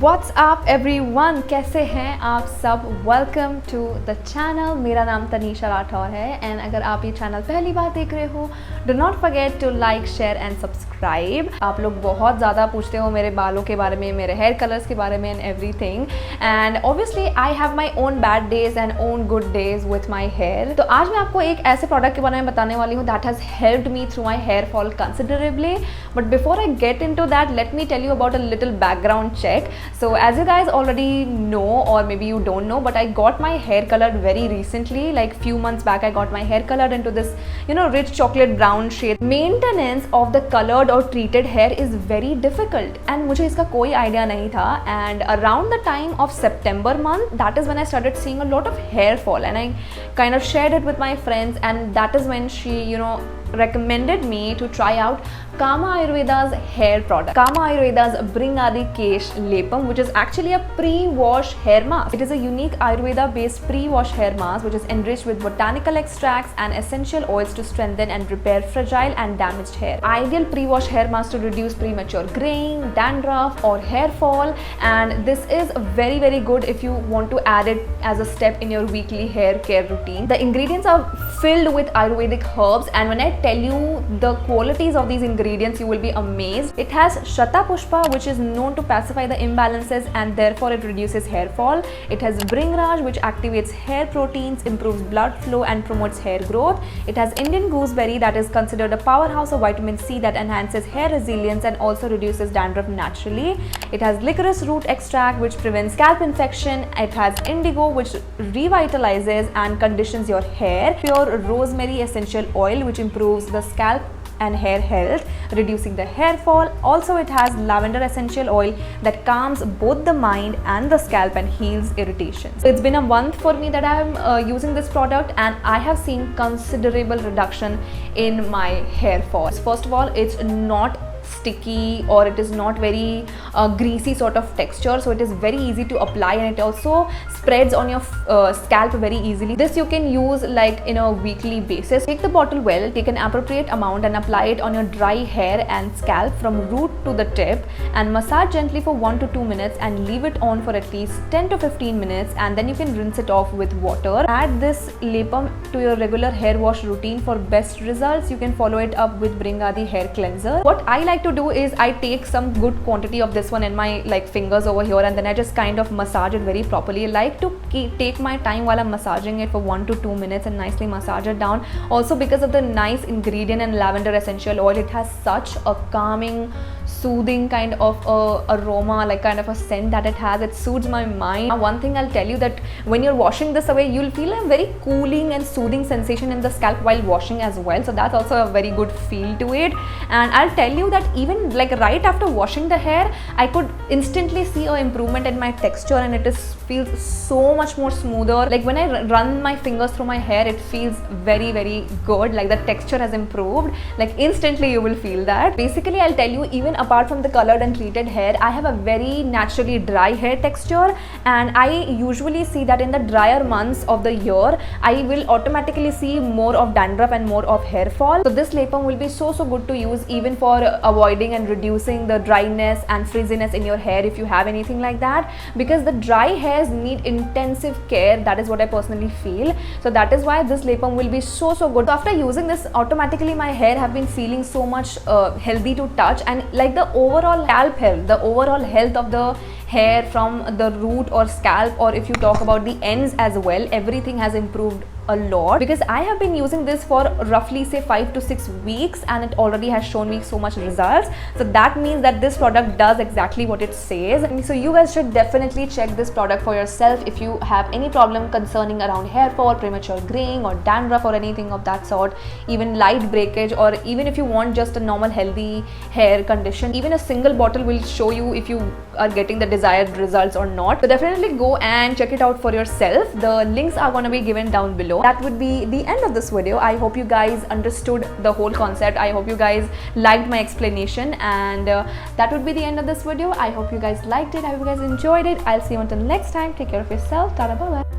What's up everyone? कैसे हैं आप सब? Welcome to the channel. मेरा नाम तनीषा राठौर है एंड अगर आप ये चैनल पहली बार देख रहे हो do not forget to like, share and subscribe. आप लोग बहुत ज़्यादा पूछते हो मेरे बालों के बारे में, मेरे हेयर कलर्स के बारे में and everything, and obviously I have my own bad days and own good days with my hair. तो आज मैं आपको एक ऐसे प्रोडक्ट के बारे में बताने वाली हूँ that has helped me through my hair fall considerably. But before I get into that, let me tell you about a little background check. So as you guys already know, or maybe you don't know, but I got my hair colored very recently, like few months back I got my hair colored into this, rich chocolate brown shade. Maintenance of the colored or treated hair is very difficult and मुझे इसका कोई idea नहीं था. And around the time of September month, that is when I started seeing a lot of hair fall, and I kind of shared it with my friends, and that is when she, recommended me to try out Kama Ayurveda's hair product, Kama Ayurveda's Bringadi Kesh Lepam, which is actually a pre-wash hair mask. It is a unique Ayurveda-based pre-wash hair mask which is enriched with botanical extracts and essential oils to strengthen and repair fragile and damaged hair. Ideal pre-wash hair mask to reduce premature graying, dandruff, or hair fall, and this is very, very good if you want to add it as a step in your weekly hair care routine. The ingredients are filled with Ayurvedic herbs, and when I tell you the qualities of these ingredients, you will be amazed. It has Shatapushpa, which is known to pacify the imbalances and therefore it reduces hair fall. It has Bringraj, which activates hair proteins, improves blood flow and promotes hair growth. It has Indian gooseberry, that is considered a powerhouse of vitamin C that enhances hair resilience and also reduces dandruff naturally. It has licorice root extract, which prevents scalp infection. It has indigo, which revitalizes and conditions your hair. Pure rosemary essential oil, which improves the scalp and hair health, reducing the hair fall. Also it has lavender essential oil that calms both the mind and the scalp and heals irritations. So it's been a month for me that I am using this product, and I have seen considerable reduction in my hair fall. First of all, it's not sticky or it is not very greasy sort of texture, so it is very easy to apply, and it also spreads on your scalp very easily. This you can use like in a weekly basis. Take the bottle well, take an appropriate amount and apply it on your dry hair and scalp from root to the tip, and massage gently for 1 to 2 minutes and leave it on for at least 10 to 15 minutes, and then you can rinse it off with water. Add this lepam to your regular hair wash routine for best results. You can follow it up with Bringadi hair cleanser. What I like to do is I take some good quantity of this one in my fingers over here, and then I just kind of massage it very properly. I like to take my time while I'm massaging it for 1 to 2 minutes and nicely massage it down. Also, because of the nice ingredient and lavender essential oil, it has such a calming, soothing kind of aroma, like kind of a scent that it has. It soothes my mind. One thing I'll tell you, that when you're washing this away, you'll feel a very cooling and soothing sensation in the scalp while washing as well, so that's also a very good feel to it. And I'll tell you that even right after washing the hair, I could instantly see an improvement in my texture, and it feels so much more smoother. Like when I run my fingers through my hair, it feels very, very good. Like the texture has improved, like instantly you will feel that. Basically, I'll tell you, even apart from the colored and treated hair, I have a very naturally dry hair texture, and I usually see that in the drier months of the year, I will automatically see more of dandruff and more of hair fall. So this lepam will be so good to use even for avoiding and reducing the dryness and frizziness in your hair if you have anything like that, because the dry hairs need intensive care. That is what I personally feel. So that is why this lepam will be so good. So after using this, automatically my hair have been feeling so much healthy to touch, and like the overall scalp health, the overall health of the hair from the root or scalp, or if you talk about the ends as well, everything has improved a lot, because I have been using this for roughly say 5 to 6 weeks, and it already has shown me so much results. So that means that this product does exactly what it says. And so you guys should definitely check this product for yourself if you have any problem concerning around hair fall, premature graying, or dandruff, or anything of that sort, even light breakage, or even if you want just a normal healthy hair condition. Even a single bottle will show you if you are getting the desired results or not. So definitely go and check it out for yourself. The links are going to be given down below. That would be the end of this video. I hope you guys understood the whole concept. I hope you guys liked my explanation, and that would be the end of this video. I hope you guys liked it. I hope you guys enjoyed it. I'll see you until next time. Take care of yourself. Tada, bye bye.